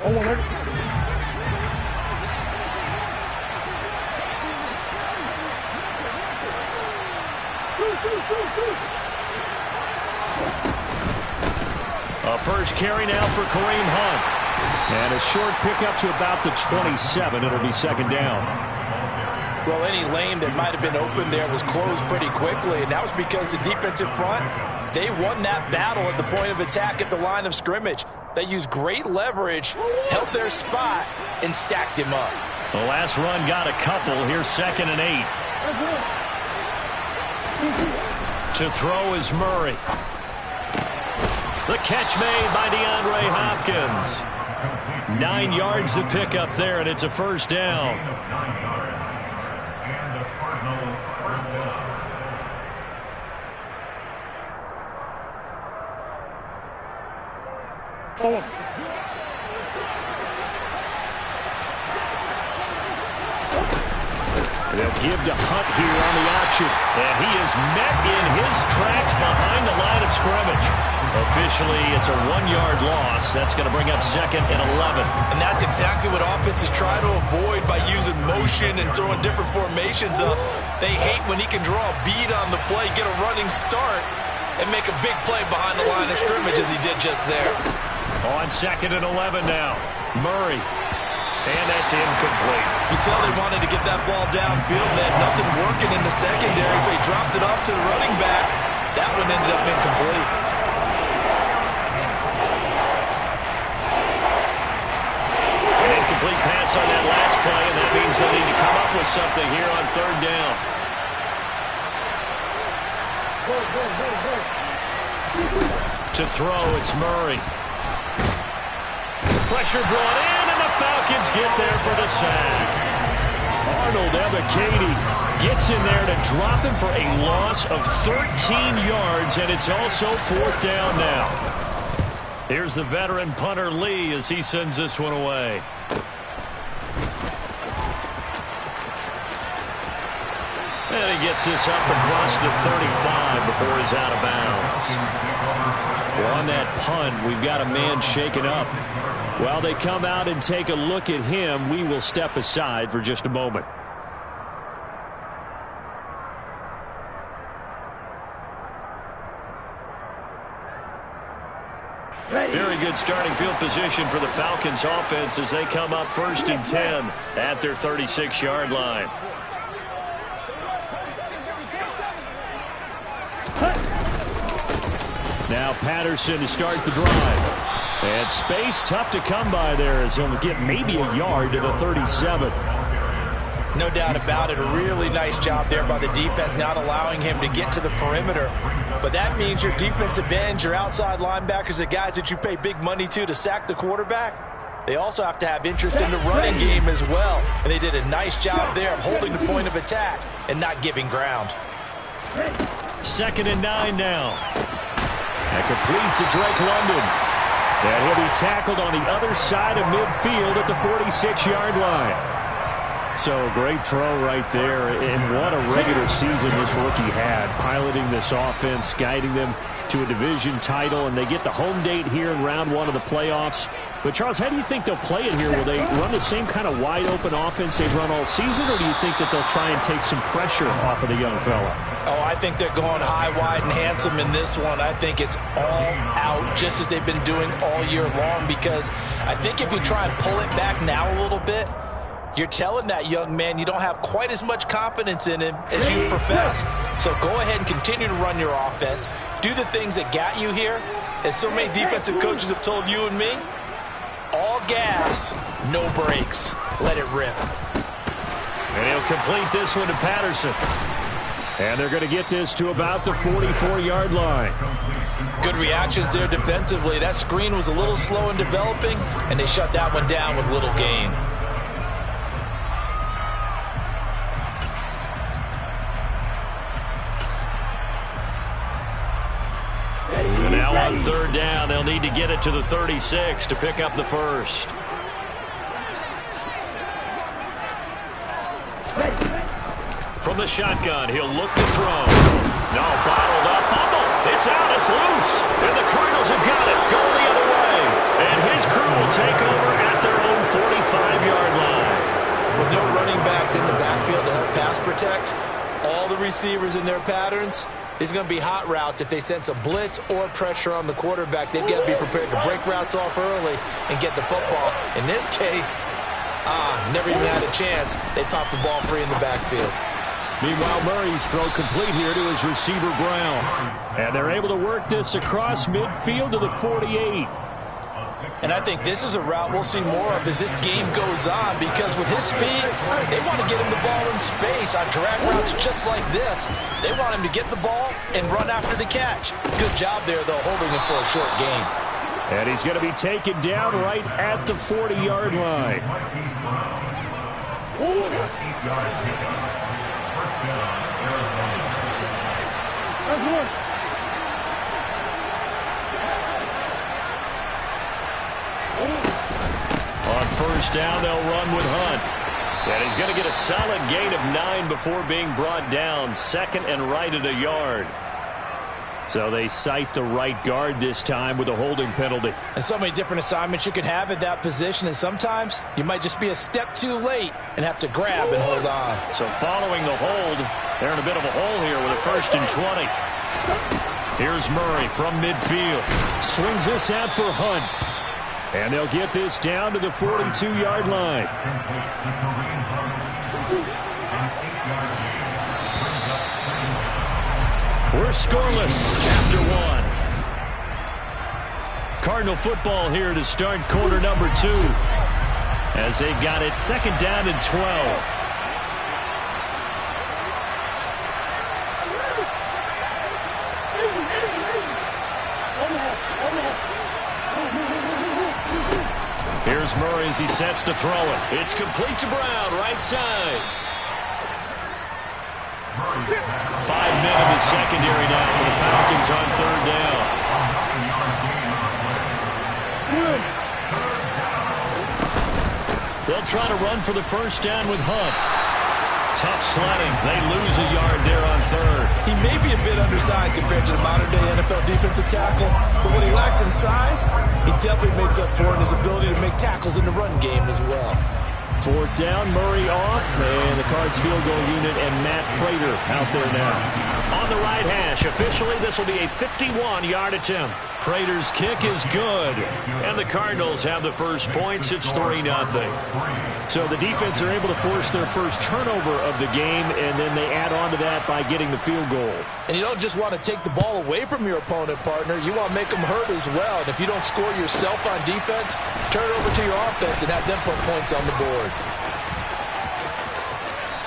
A first carry now for Kareem Hunt. And a short pickup to about the 27. It'll be second down. Well, any lane that might have been open there was closed pretty quickly, and that was because the defensive front, they won that battle at the point of attack at the line of scrimmage. They used great leverage, held their spot, and stacked him up. The last run got a couple. Here's 2nd and 8. To throw is Murray. The catch made by DeAndre Hopkins. 9 yards to pick up there, and it's a first down. They'll give to Hunt here on the option. And he is met in his tracks behind the line of scrimmage. Officially, it's a 1-yard loss. That's going to bring up 2nd and 11. And that's exactly what offenses try to avoid by using motion and throwing different formations up. They hate when he can draw a bead on the play, get a running start, and make a big play behind the line of scrimmage as he did just there. On 2nd and 11 now. Murray. And that's incomplete. You tell they wanted to get that ball downfield. They had nothing working in the secondary, so he dropped it off to the running back. That one ended up incomplete. An incomplete pass on that last play, and that means they'll need to come up with something here on 3rd down. To throw, it's Murray. Pressure brought in, and the Falcons get there for the sack. Arnold Ebiketie gets in there to drop him for a loss of 13 yards, and it's also 4th down now. Here's the veteran punter Lee as he sends this one away. And he gets this up across the 35 before he's out of bounds. Well, on that punt, we've got a man shaken up. While they come out and take a look at him, we will step aside for just a moment. Very good starting field position for the Falcons offense as they come up 1st and 10 at their 36-yard line. Now Patterson to start the drive. And space tough to come by there as he'll get maybe a yard to the 37. No doubt about it. A really nice job there by the defense, not allowing him to get to the perimeter. But that means your defensive ends, your outside linebackers, the guys that you pay big money to sack the quarterback, they also have to have interest in the running game as well. And they did a nice job there of holding the point of attack and not giving ground. 2nd and 9 now. And complete to Drake London. And he'll be tackled on the other side of midfield at the 46-yard line. So, great throw right there. And what a regular season this rookie had, piloting this offense, guiding them to a division title, and they get the home date here in round 1 of the playoffs. But, Charles, how do you think they'll play it here? Will they run the same kind of wide-open offense they've run all season, or do you think that they'll try and take some pressure off of the young fella? Oh, I think they're going high, wide, and handsome in this one. I think it's all out, just as they've been doing all year long, because I think if you try and pull it back now a little bit, you're telling that young man you don't have quite as much confidence in him as you professed. So go ahead and continue to run your offense. Do the things that got you here. As so many defensive coaches have told you and me, all gas, no brakes. Let it rip. And he'll complete this one to Patterson. And they're going to get this to about the 44-yard line. Good reactions there defensively. That screen was a little slow in developing, and they shut that one down with little gain. And now on 3rd down, they'll need to get it to the 36 to pick up the first. From the shotgun, he'll look to throw. No, bottled up, fumble. It's out, it's loose. And the Cardinals have got it, going the other way. And his crew will take over at backs in the backfield to help pass protect. All the receivers in their patterns. These are going to be hot routes. If they sense a blitz or pressure on the quarterback, they've got to be prepared to break routes off early and get the football. In this case, never even had a chance. They popped the ball free in the backfield. Meanwhile, Murray's throw complete here to his receiver, Brown. And they're able to work this across midfield to the 48. And I think this is a route we'll see more of as this game goes on, because with his speed, they want to get him the ball in space on drag routes just like this. They want him to get the ball and run after the catch. Good job there, though, holding him for a short gain. And he's going to be taken down right at the 40-yard line. On first down, they'll run with Hunt. And he's going to get a solid gain of 9 before being brought down. Second and right at a yard. So they cite the right guard this time with a holding penalty. And so many different assignments you can have at that position, and sometimes you might just be a step too late and have to grab and hold on. So following the hold, they're in a bit of a hole here with a 1st and 20. Here's Murray from midfield. Swings this out for Hunt. And they'll get this down to the 42-yard line. We're scoreless after 1. Cardinal football here to start quarter number 2. As they've got it 2nd down and 12. Here's Murray as he sets to throw it. It's complete to Brown, right side. 5 men in the secondary now for the Falcons on 3rd down. They'll try to run for the 1st down with Hunt. Tough sledding. They lose a yard there on 3rd. He may be a bit undersized compared to the modern-day NFL defensive tackle, but what he lacks in size, he definitely makes up for in his ability to make tackles in the run game as well. 4th down, Murray off, and the Cards field goal unit and Matt Prater out there now. On the right hash, officially this will be a 51-yard attempt. Prater's kick is good, and the Cardinals have the first points. It's 3-0. So the defense are able to force their first turnover of the game, and then they add on to that by getting the field goal. And you don't just want to take the ball away from your opponent, partner. You want to make them hurt as well. And if you don't score yourself on defense, turn it over to your offense and have them put points on the board.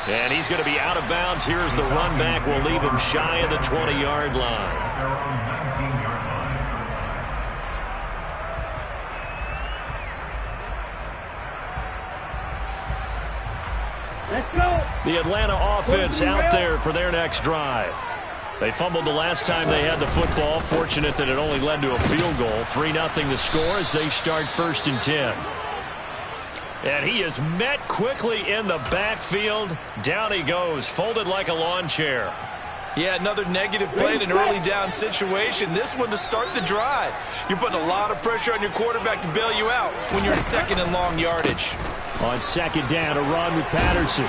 And he's going to be out of bounds. Here's the run back. We'll leave him shy of the 20-yard line. Let's go. The Atlanta offense out there for their next drive. They fumbled the last time they had the football. Fortunate that it only led to a field goal. 3-0 the score as they start 1st and 10. And he is met quickly in the backfield. Down he goes, folded like a lawn chair. Yeah, another negative play in an early down situation. This one to start the drive. You're putting a lot of pressure on your quarterback to bail you out when you're in 2nd and long yardage. On 2nd down, a run with Patterson.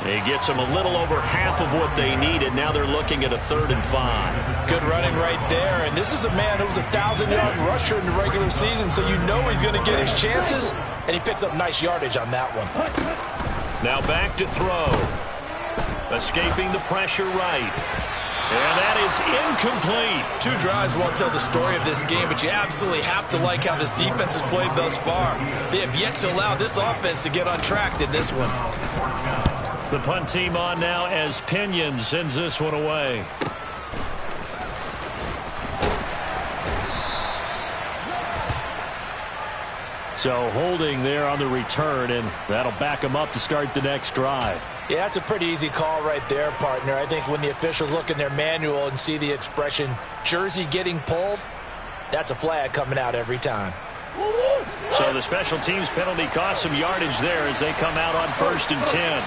He gets them a little over half of what they needed. Now they're looking at a 3rd and 5. Good running right there. And this is a man who was a 1,000-yard rusher in the regular season, so you know he's going to get his chances. And he picks up nice yardage on that one. Now back to throw. Escaping the pressure right. And that is incomplete. 2 drives won't tell the story of this game, but you absolutely have to like how this defense has played thus far. They have yet to allow this offense to get untracked in this one. The punt team on now as Pinion sends this one away. So holding there on the return, and that'll back them up to start the next drive. Yeah, that's a pretty easy call right there, partner. I think when the officials look in their manual and see the expression jersey getting pulled, that's a flag coming out every time. So the special teams penalty cost some yardage there as they come out on 1st and 10.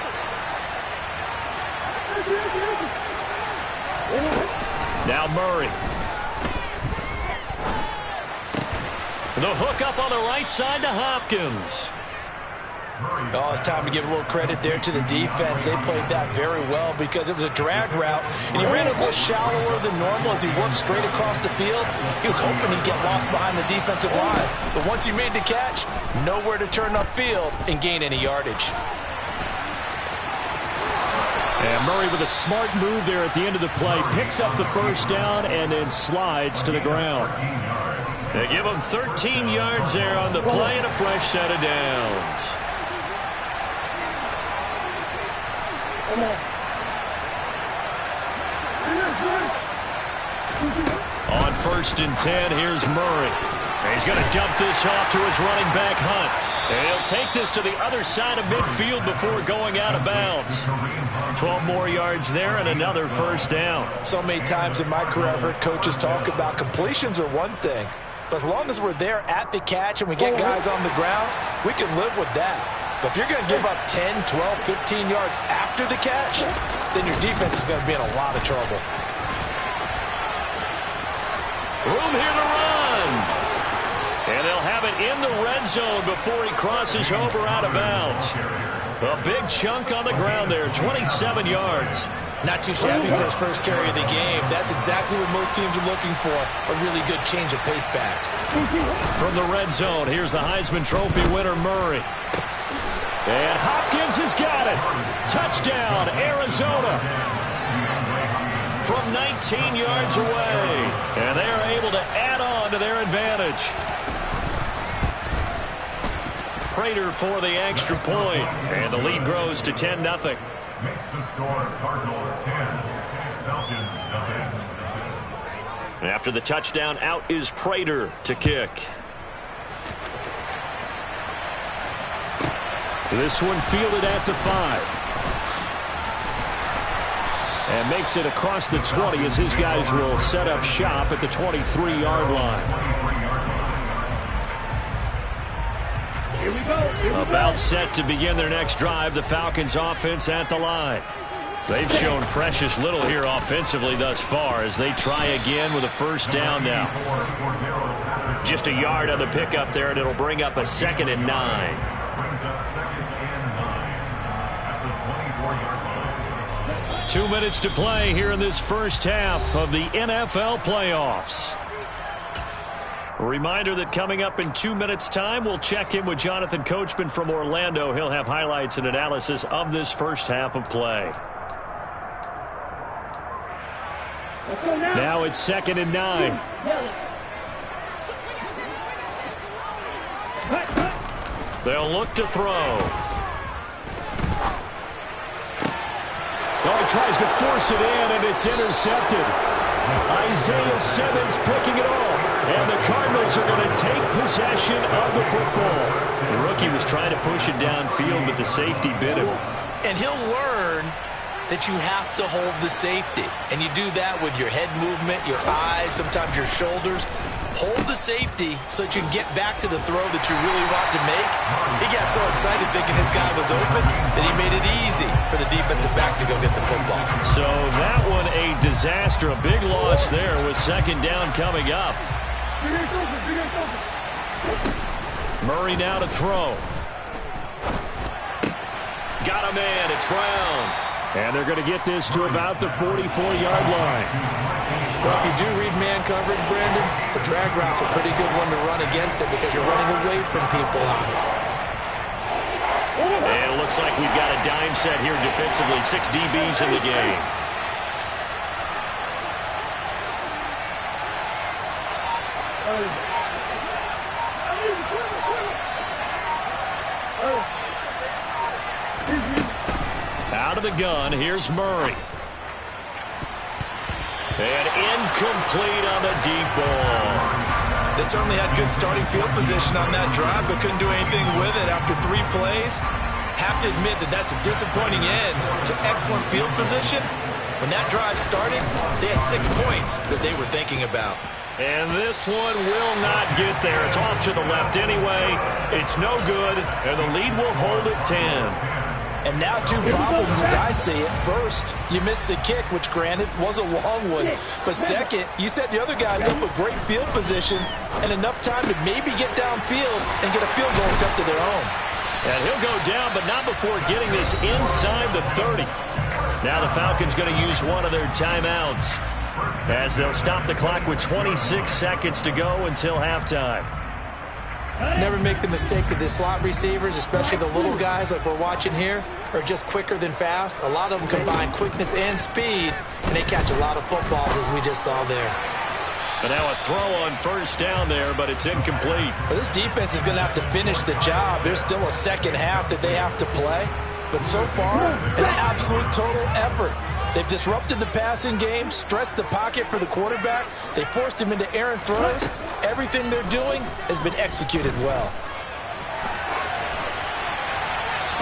Now Murray. The hook up on the right side to Hopkins. Oh, it's time to give a little credit there to the defense. They played that very well because it was a drag route, and he ran a little shallower than normal as he worked straight across the field. He was hoping he'd get lost behind the defensive line, but once he made the catch, nowhere to turn upfield and gain any yardage. And Murray with a smart move there at the end of the play. Picks up the first down and then slides to the ground. They give him 13 yards there on the play and a fresh set of downs. On 1st and 10, here's Murray. He's going to dump this off to his running back, Hunt. And he'll take this to the other side of midfield before going out of bounds. 12 more yards there and another first down. So many times in my career, I've heard coaches talk about completions are one thing. But as long as we're there at the catch and we get guys on the ground, we can live with that. But if you're going to give up 10, 12, 15 yards after the catch, then your defense is going to be in a lot of trouble. Room here to run. And they'll have it in the red zone before he crosses over out of bounds. A big chunk on the ground there, 27 yards. Not too shabby for his first carry of the game. That's exactly what most teams are looking for, a really good change of pace back. From the red zone, here's the Heisman Trophy winner, Murray. And Hopkins has got it. Touchdown, Arizona. From 19 yards away. And they are able to add on to their advantage. Prater for the extra point. And the lead grows to 10-0. Makes the score Cardinals 10, Falcons nothing. And after the touchdown, out is Prater to kick. This one fielded at the 5. And makes it across the 20 as his guys will set up shop at the 23-yard line. Here we go. About set to begin their next drive, the Falcons offense at the line. They've shown precious little here offensively thus far as they try again with a first down now. Just a yard on the pickup there, and it'll bring up a 2nd and 9. 2 minutes to play here in this first half of the NFL playoffs. A reminder that coming up in 2 minutes' time, we'll check in with Jonathan Coachman from Orlando. He'll have highlights and analysis of this first half of play. Now it's 2nd and 9. They'll look to throw. Oh, he tries to force it in, and it's intercepted. Isaiah Simmons picking it off. And the Cardinals are going to take possession of the football. The rookie was trying to push it downfield, but the safety bit him. And he'll learn that you have to hold the safety. And you do that with your head movement, your eyes, sometimes your shoulders. Hold the safety so that you can get back to the throw that you really want to make. He got so excited thinking his guy was open that he made it easy for the defensive back to go get the football. So that one a disaster, a big loss there with 2nd down coming up. Murray now to throw. Got a man, it's Brown. And they're going to get this to about the 44-yard line. Well, if you do read man coverage, Brandon, the drag route's a pretty good one to run against it because you're running away from people on it. And it looks like we've got a dime set here defensively. 6 DBs in the game. Out of the gun, here's Murray. And incomplete on the deep ball. They certainly had good starting field position on that drive, but couldn't do anything with it after 3 plays. Have to admit that that's a disappointing end to excellent field position. When that drive started, they had 6 points that they were thinking about. And this one will not get there. It's off to the left anyway. It's no good, and the lead will hold at 10. And now 2 problems as I see it. First, you missed the kick, which granted was a long one. But second, you set the other guys up with great field position and enough time to maybe get downfield and get a field goal attempt of their own. And he'll go down, but not before getting this inside the 30. Now the Falcons going to use one of their timeouts as they'll stop the clock with 26 seconds to go until halftime. Never make the mistake that the slot receivers, especially the little guys like we're watching here, are just quicker than fast. A lot of them combine quickness and speed, and they catch a lot of footballs, as we just saw there. But now a throw on first down there, but it's incomplete. Well, this defense is going to have to finish the job. There's still a second half that they have to play. But so far, an absolute total effort. They've disrupted the passing game, stressed the pocket for the quarterback. They forced him into errant throws. Everything they're doing has been executed well.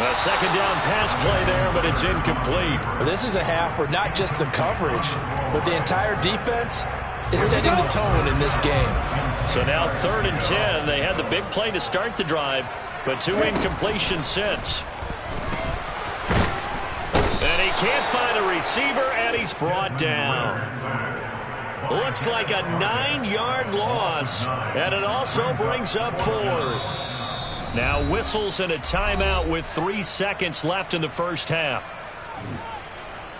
A second down pass play there, but it's incomplete. Well, this is a half where not just the coverage, but the entire defense is setting the tone in this game. So now 3rd and 10. They had the big play to start the drive, but 2 incompletions since. And he can't find a receiver, and he's brought down. Looks like a 9-yard loss, and it also brings up 4th. Now whistles and a timeout with 3 seconds left in the first half.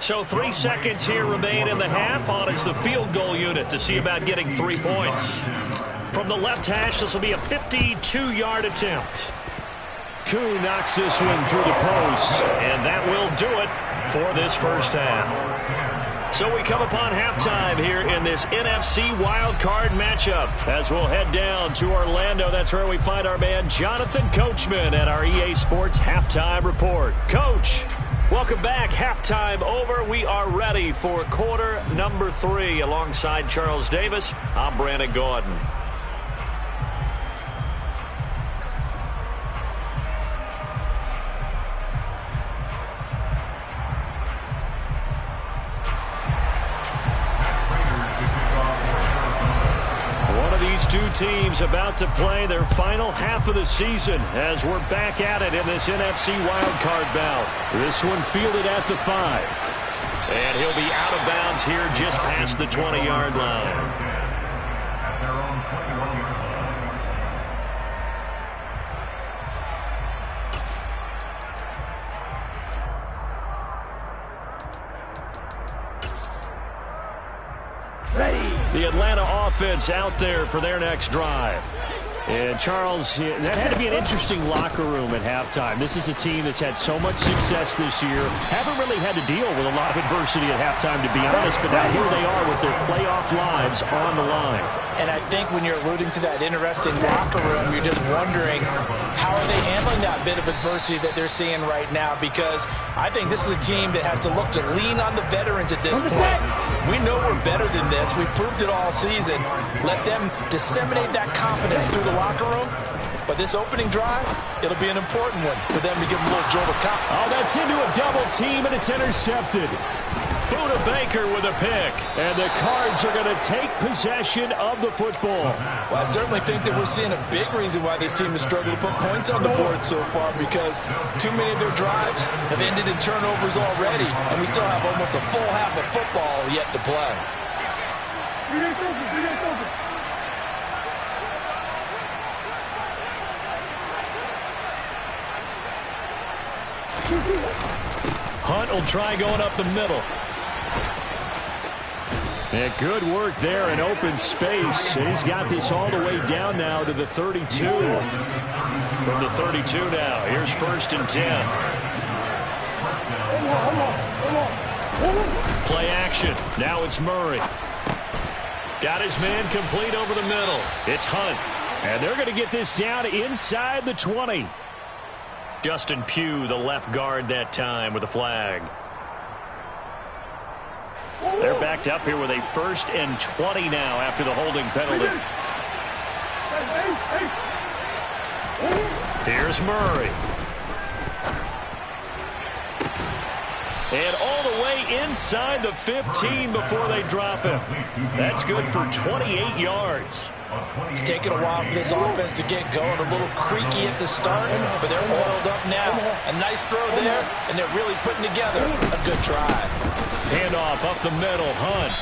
So 3 seconds here remain in the half. On is the field goal unit to see about getting 3 points. From the left hash, this will be a 52-yard attempt. Koo knocks this one through the post, and that will do it for this first half. So we come upon halftime here in this NFC wildcard matchup as we'll head down to Orlando. That's where we find our man Jonathan Coachman at our EA Sports Halftime Report. Coach, welcome back. Halftime over. We are ready for quarter number 3. Alongside Charles Davis, I'm Brandon Gordon. These two teams about to play their final half of the season as we're back at it in this NFC wildcard bout. This one fielded at the 5. And he'll be out of bounds here just past the 20-yard line. The Atlanta offense out there for their next drive. And Charles, that had to be an interesting locker room at halftime. This is a team that's had so much success this year. Haven't really had to deal with a lot of adversity at halftime, to be honest, but now here they are with their playoff lives on the line. And I think when you're alluding to that interesting locker room, you're just wondering how are they handling that bit of adversity that they're seeing right now, because I think this is a team that has to look to lean on the veterans at this point. We know we're better than this. We've proved it all season. Let them disseminate that confidence through the locker room. But this opening drive, it'll be an important one for them to give them a little jolt of confidence. Oh, that's into a double team, and it's intercepted. Buda Baker with a pick, and the Cards are going to take possession of the football. Well, I certainly think that we're seeing a big reason why this team has struggled to put points on the board so far, because too many of their drives have ended in turnovers already, and we still have almost a full half of football yet to play. Hunt will try going up the middle. And good work there in open space. And he's got this all the way down now to the 32. From the 32 now. Here's 1st and 10. Play action. Now it's Murray. Got his man complete over the middle. It's Hunt. And they're going to get this down inside the 20. Justin Pugh, the left guard that time with a flag. They're backed up here with a 1st and 20 now after the holding penalty. Here's Murray. And all the way inside the 15 before they drop him. That's good for 28 yards. It's taken a while for this offense to get going. A little creaky at the start, but they're oiled up now. A nice throw there, and they're really putting together a good drive. Handoff up the middle. Hunt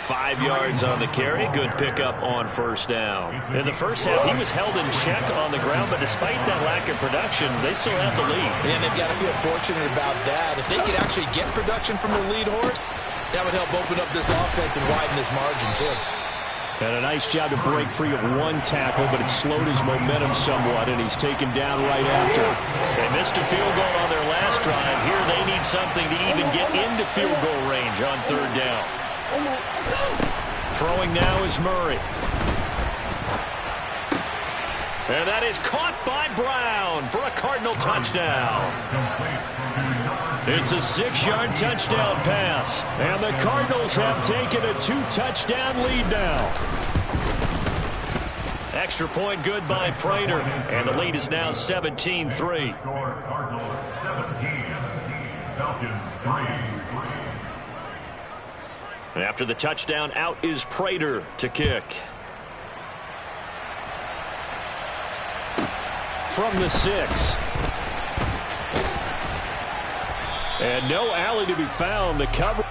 5 yards on the carry. Good pickup on first down. In the first half, he was held in check on the ground, but despite that lack of production, they still have the lead. And they've got to feel fortunate about that. If they could actually get production from their lead horse, that would help open up this offense and widen this margin, too. And a nice job to break free of one tackle, but it slowed his momentum somewhat, and he's taken down right after. They missed a field goal on their last drive. Here they need something to even get into field goal range on third down. Throwing now is Murray. And that is caught by Brown for a Cardinal touchdown. It's a 6-yard touchdown pass. And the Cardinals have taken a 2-touchdown lead now. Extra point good by Prater. And the lead is now 17-3. Cardinals 17, Falcons 3. And after the touchdown, out is Prater to kick. From the 6. And no alley to be found. The cover.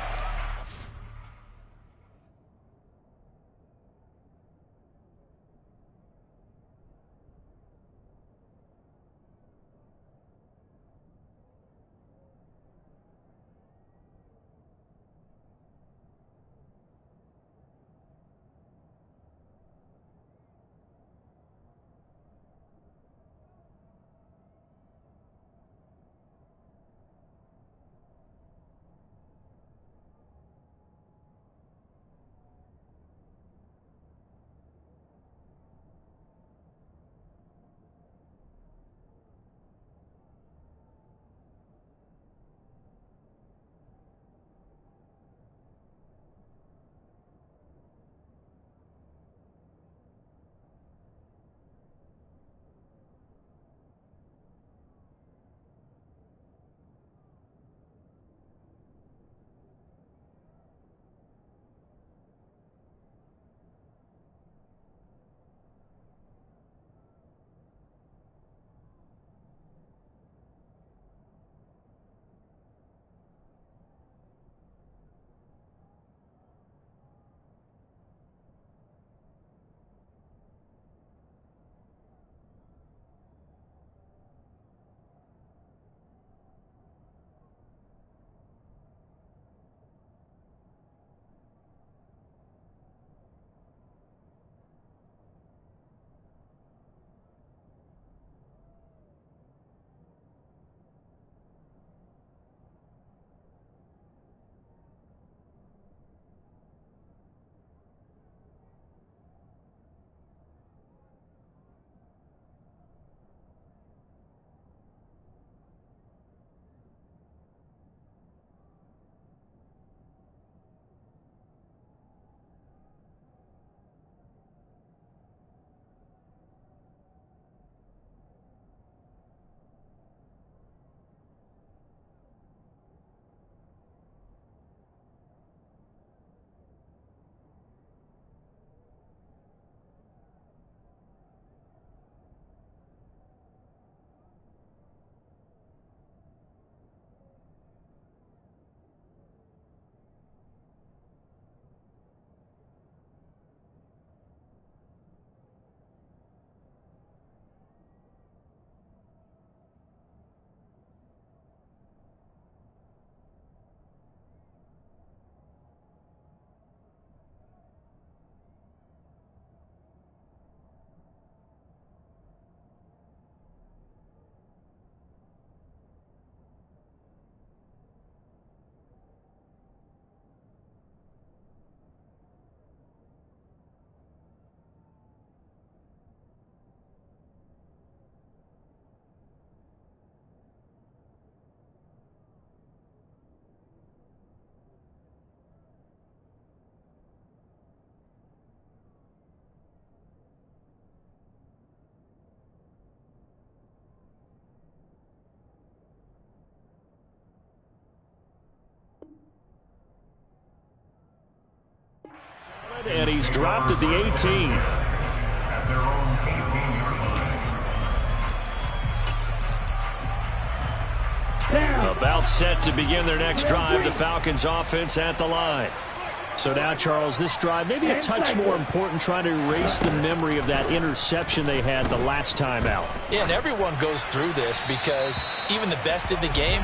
And he's dropped at the 18. At their own 18-yard line. About set to begin their next drive. The Falcons offense at the line. So now, Charles, this drive maybe a touch more important, trying to erase the memory of that interception they had the last time out. Yeah, and everyone goes through this because even the best in the game,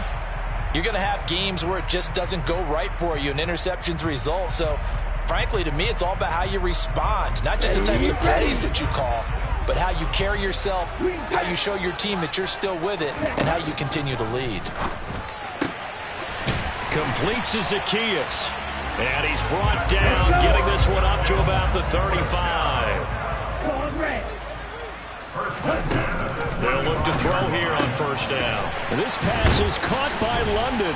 you're going to have games where it just doesn't go right for you, and interceptions result. So, frankly, to me, it's all about how you respond, not just the types of plays that you call, but how you carry yourself, how you show your team that you're still with it, and how you continue to lead. Complete to Zacchaeus. And he's brought down, getting this one up to about the 35. They'll look to throw here on first down. And this pass is caught by London.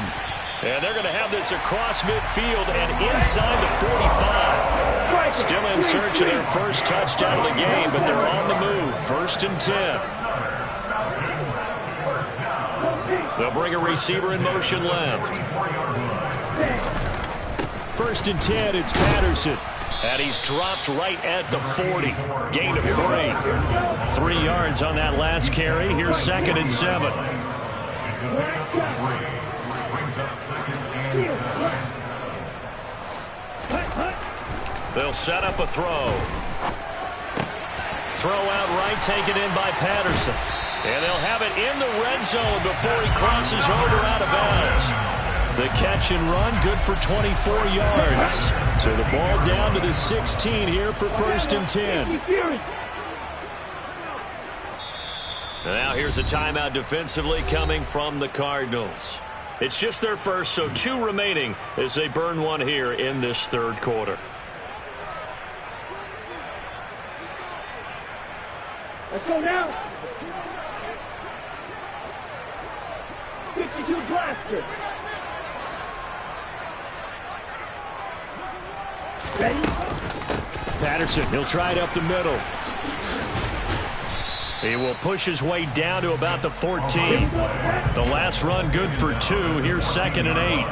And they're going to have this across midfield and inside the 45. Still in search of their first touchdown of the game, but they're on the move. 1st and 10. They'll bring a receiver in motion left. 1st and 10, it's Patterson. And he's dropped right at the 40. Gain of 3. 3 yards on that last carry. Here's 2nd and 7. They'll set up a throw. Throw out right, taken in by Patterson. And they'll have it in the red zone before he crosses over out of bounds. The catch and run, good for 24 yards. So the ball down to the 16 here for 1st and 10. Now here's a timeout defensively coming from the Cardinals. It's just their first, so 2 remaining as they burn one here in this 3rd quarter. Let's go now. 52 blaster. Ready? Patterson, he'll try it up the middle. He will push his way down to about the 14. The last run good for 2. Here's 2nd and 8.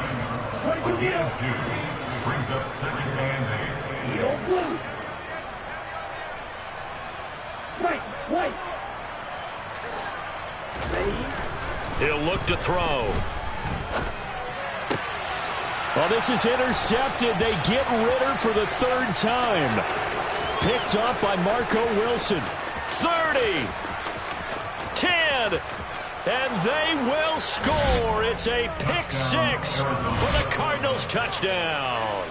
Brings up 2nd and 8. Right. Ready? He'll look to throw. Well, this is intercepted. They get Ritter for the 3rd time. Picked up by Marco Wilson. 30. 10. And they will score. It's a pick 6 for the Cardinals touchdown.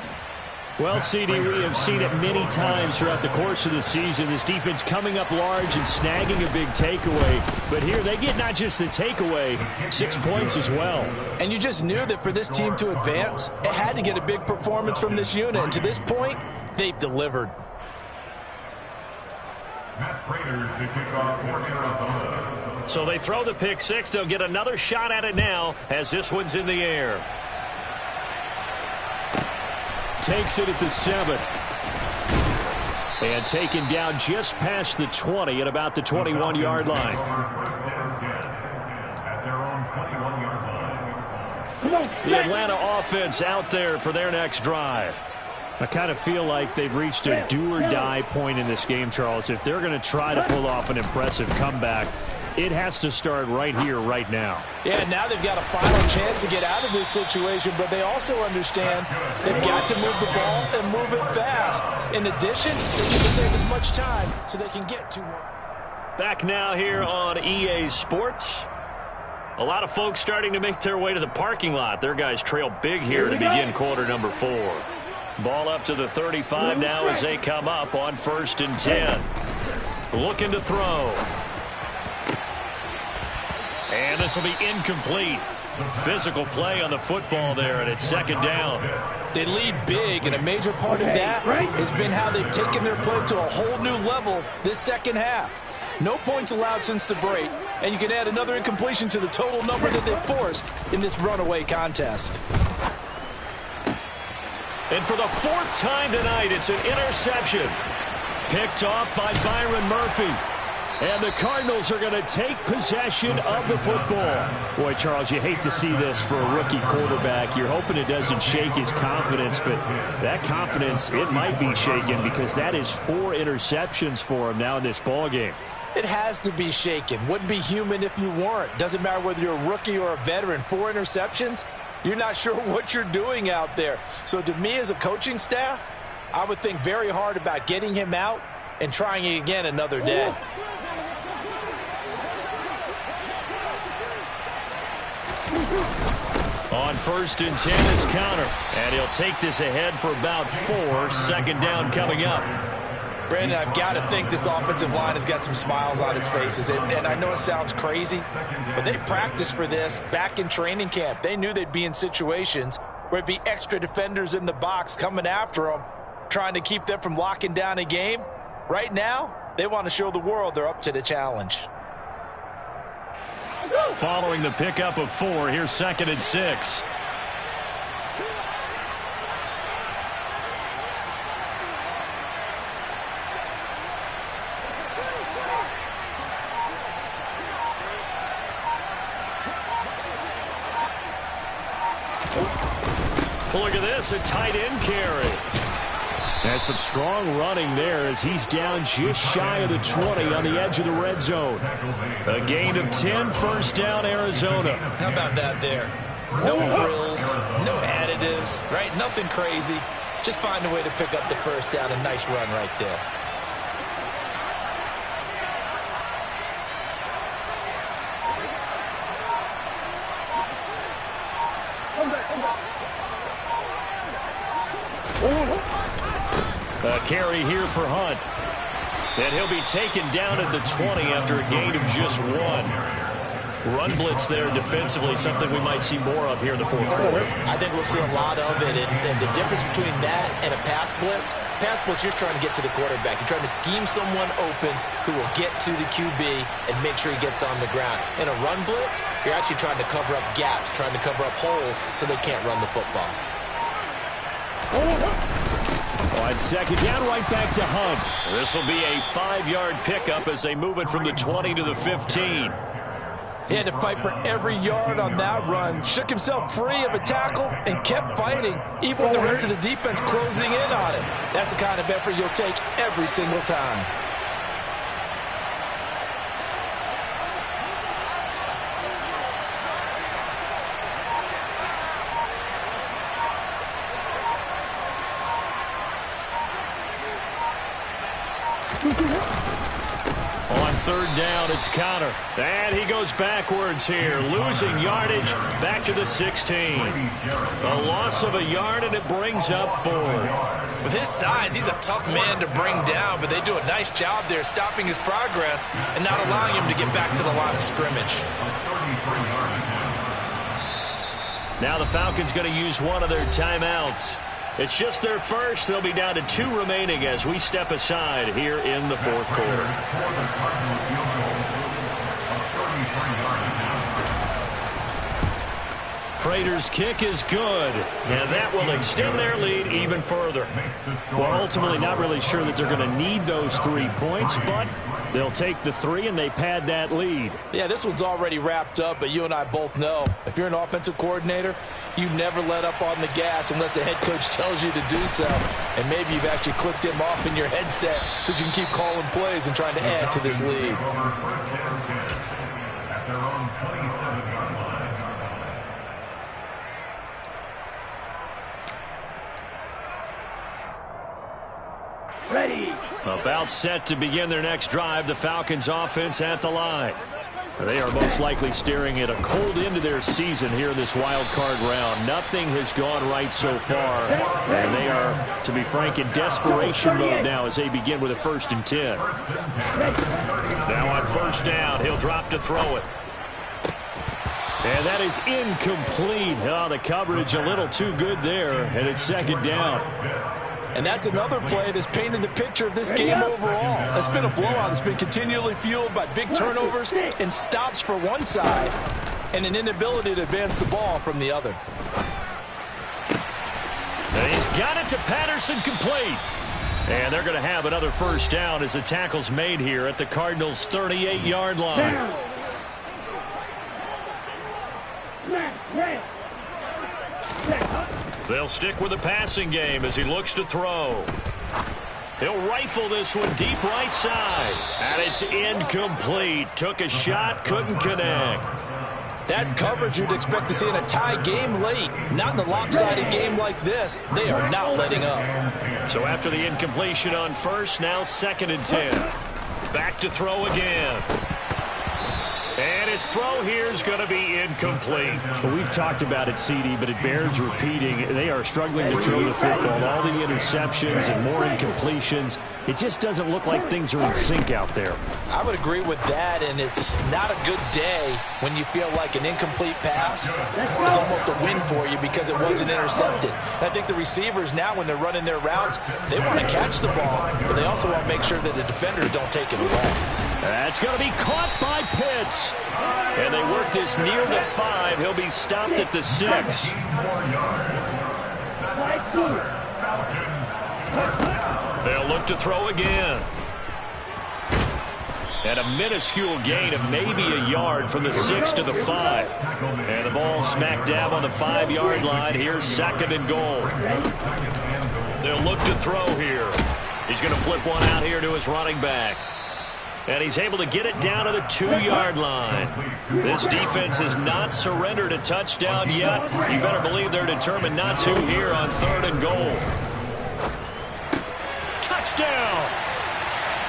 Well, CD, we have seen it many times throughout the course of the season. This defense coming up large and snagging a big takeaway. But here they get not just the takeaway, 6 points as well. And you just knew that for this team to advance, it had to get a big performance from this unit. And to this point, they've delivered. Matt Prater to kick off for Arizona. So they throw the pick 6. They'll get another shot at it now as this one's in the air. Takes it at the 7. And taken down just past the 20 at about the 21-yard line. The Atlanta offense out there for their next drive. I kind of feel like they've reached a do-or-die point in this game, Charles. If they're going to try to pull off an impressive comeback, it has to start right here, right now. Yeah, now they've got a final chance to get out of this situation, but they also understand they've got to move the ball and move it fast. In addition, they need to save as much time so they can get to one. Back now here on EA Sports. A lot of folks starting to make their way to the parking lot. Their guys trail big here to begin quarter number 4. Ball up to the 35 now as they come up on 1st and 10. Looking to throw. And this will be incomplete. Physical play on the football there, and it's 2nd down. They lead big, and a major part of that has been how they've taken their play to a whole new level this second half. No points allowed since the break, and you can add another incompletion to the total number that they've forced in this runaway contest. And for the 4th time tonight, it's an interception. Picked off by Byron Murphy. And the Cardinals are going to take possession of the football. Boy, Charles, you hate to see this for a rookie quarterback. You're hoping it doesn't shake his confidence, but that confidence, it might be shaken because that is 4 interceptions for him now in this ballgame. It has to be shaken. Wouldn't be human if you weren't. Doesn't matter whether you're a rookie or a veteran. 4 interceptions, You're not sure what you're doing out there. So to me as a coaching staff, I would think very hard about getting him out and trying it again another day. On 1st and 10 is counter. And he'll take this ahead for about 4. 2nd down coming up. Brandon, I've got to think this offensive line has got some smiles on its faces. And I know it sounds crazy, but they practiced for this back in training camp. They knew they'd be in situations where it'd be extra defenders in the box coming after them, trying to keep them from locking down a game. Right now, they want to show the world they're up to the challenge. Following the pickup of 4, here's 2nd and 6. Look at this, a tight end carry. And some strong running there as he's down just shy of the 20 on the edge of the red zone. A gain of 10, 1st down, Arizona. How about that there? No frills, no additives, right? Nothing crazy. Just find a way to pick up the 1st down. A nice run right there. A carry here for Hunt. And he'll be taken down at the 20 after a gain of just 1. Run blitz there defensively, something we might see more of here in the 4th quarter. I think we'll see a lot of it. And the difference between that and a pass blitz, you're trying to get to the quarterback. You're trying to scheme someone open who will get to the QB and make sure he gets on the ground. In a run blitz, you're actually trying to cover up gaps, trying to cover up holes so they can't run the football. On 2nd down, right back to Hunt. This will be a 5-yard pickup as they move it from the 20 to the 15. He had to fight for every yard on that run. Shook himself free of a tackle and kept fighting, even with the rest of the defense closing in on it. That's the kind of effort you'll take every single time. On 3rd down, it's counter. And he goes backwards here, losing yardage back to the 16. A loss of a yard, and it brings up 4th. With his size, he's a tough man to bring down, but they do a nice job there stopping his progress and not allowing him to get back to the line of scrimmage. Now the Falcons going to use one of their timeouts. It's just their first. They'll be down to 2 remaining as we step aside here in the 4th quarter. Prater's kick is good, and that will extend their lead even further. Well, ultimately not really sure that they're going to need those 3 points, but they'll take the 3 and they pad that lead. Yeah, this one's already wrapped up, but you and I both know if you're an offensive coordinator, you never let up on the gas unless the head coach tells you to do so. And maybe you've actually clicked him off in your headset so you can keep calling plays and trying to add to this lead. At their own 27-yard line. Ready. About set to begin their next drive, the Falcons offense at the line. They are most likely staring at a cold end to their season here in this wild card round. Nothing has gone right so far, and they are, to be frank, in desperation mode now as they begin with a 1st and 10. Now on 1st down, he'll drop to throw it. And that is incomplete. Oh, the coverage a little too good there, and it's 2nd down. And that's another play that's painted the picture of this game overall. It's been a blowout. It's been continually fueled by big turnovers and stops for one side and an inability to advance the ball from the other. And he's got it to Patterson, complete. And they're going to have another 1st down as the tackle's made here at the Cardinals' 38-yard line. They'll stick with the passing game as he looks to throw. He'll rifle this one deep right side. And it's incomplete. Took a shot, couldn't connect. That's coverage you'd expect to see in a tie game late. Not in a lopsided game like this. They are not letting up. So after the incompletion on first, now 2nd and 10. Back to throw again. And his throw here is going to be incomplete. Well, we've talked about it, CD, but it bears repeating. They are struggling to throw the football. All the interceptions and more incompletions. It just doesn't look like things are in sync out there. I would agree with that, and it's not a good day when you feel like an incomplete pass is almost a win for you because it wasn't intercepted. And I think the receivers now, when they're running their routes, they want to catch the ball, but they also want to make sure that the defenders don't take it away. That's going to be caught by Pitts. And they work this near the 5. He'll be stopped at the 6. They'll look to throw again. And a minuscule gain of maybe a yard from the 6 to the 5. And the ball smack dab on the 5-yard line. Here's 2nd and goal. They'll look to throw here. He's going to flip one out here to his running back. And he's able to get it down to the 2-yard line. This defense has not surrendered a touchdown yet. You better believe they're determined not to here on 3rd and goal. Touchdown!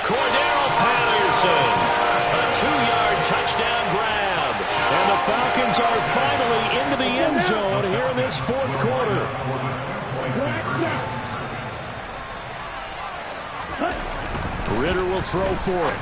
Cordero Patterson. A 2-yard touchdown grab. And the Falcons are finally into the end zone here in this 4th quarter. Ritter will throw for it.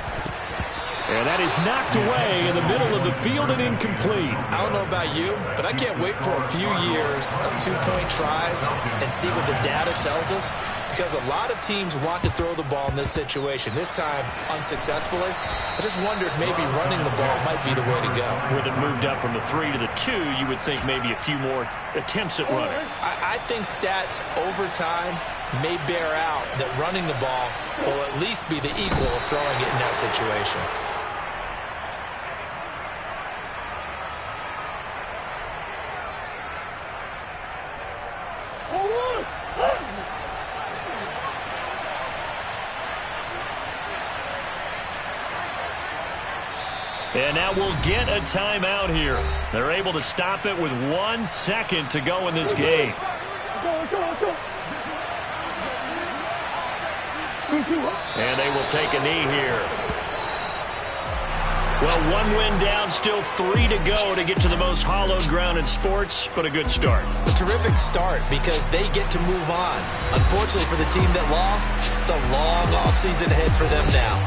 And that is knocked away in the middle of the field and incomplete. I don't know about you, but I can't wait for a few years of 2-point tries and see what the data tells us, because a lot of teams want to throw the ball in this situation. This time, unsuccessfully. I just wonder if maybe running the ball might be the way to go. With it moved up from the 3 to the 2, you would think maybe a few more attempts at running. I think stats over time may bear out that running the ball will at least be the equal of throwing it in that situation. And now we'll get a timeout here. They're able to stop it with 1 second to go in this game. And they will take a knee here. Well, 1 win down, still 3 to go to get to the most hallowed ground in sports, but a good start. A terrific start because they get to move on. Unfortunately for the team that lost, it's a long offseason ahead for them now.